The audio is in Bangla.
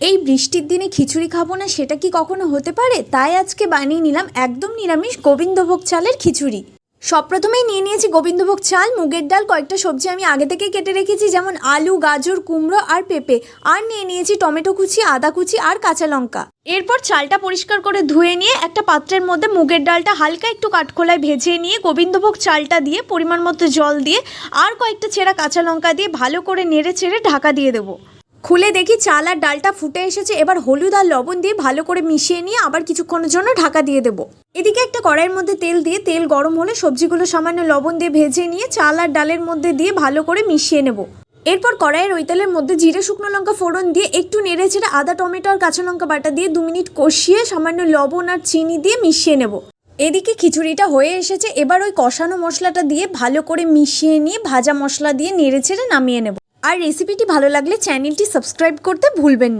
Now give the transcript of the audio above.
এই বৃষ্টির দিনে খিচুড়ি খাবো না সেটা কি কখনো হতে পারে? তাই আজকে বানিয়ে নিলাম একদম নিরামিষ গোবিন্দভোগ চালের খিচুড়ি। সব প্রথমেই নিয়ে নিয়েছি গোবিন্দভোগ চাল, মুগের ডাল, কয়েকটা সবজি আমি আগে থেকেই কেটে রেখেছি যেমন আলু, গাজর, কুমড়ো আর পেঁপে। আর নিয়ে নিয়েছি টমেটো কুচি, আদা কুচি আর কাঁচা লঙ্কা। এরপর চালটা পরিষ্কার করে ধুয়ে নিয়ে একটা পাত্রের মধ্যে মুগের ডালটা হালকা একটু কাঠখোলায় ভেজে নিয়ে গোবিন্দভোগ চালটা দিয়ে পরিমাণ মতো জল দিয়ে আর কয়েকটা ছেঁড়া কাঁচা লঙ্কা দিয়ে ভালো করে নেড়ে চেড়ে ঢাকা দিয়ে দেবো। খুলে দেখি চাল আর ডালটা ফুটে এসেছে। এবার হলুদ আর লবণ দিয়ে ভালো করে মিশিয়ে নিয়ে আবার কিছুক্ষণের জন্য ঢাকা দিয়ে দেবো। এদিকে একটা কড়াইয়ের মধ্যে তেল দিয়ে তেল গরম হলে সবজিগুলো সামান্য লবণ দিয়ে ভেজে নিয়ে চাল আর ডালের মধ্যে দিয়ে ভালো করে মিশিয়ে নেব। এরপর কড়াইয়ের ওই তেলের মধ্যে জিরে শুকনো লঙ্কা ফোড়ন দিয়ে একটু নেড়ে চেড়ে আদা, টমেটো আর কাঁচা লঙ্কা বাটা দিয়ে 2 মিনিট কষিয়ে সামান্য লবণ আর চিনি দিয়ে মিশিয়ে নেব। এদিকে খিচুড়িটা হয়ে এসেছে। এবার ওই কষানো মশলাটা দিয়ে ভালো করে মিশিয়ে নিয়ে ভাজা মশলা দিয়ে নেড়ে চেড়ে নামিয়ে নেব। আর রেসিপিটি ভালো লাগলে চ্যানেলটি সাবস্ক্রাইব করতে ভুলবেন না।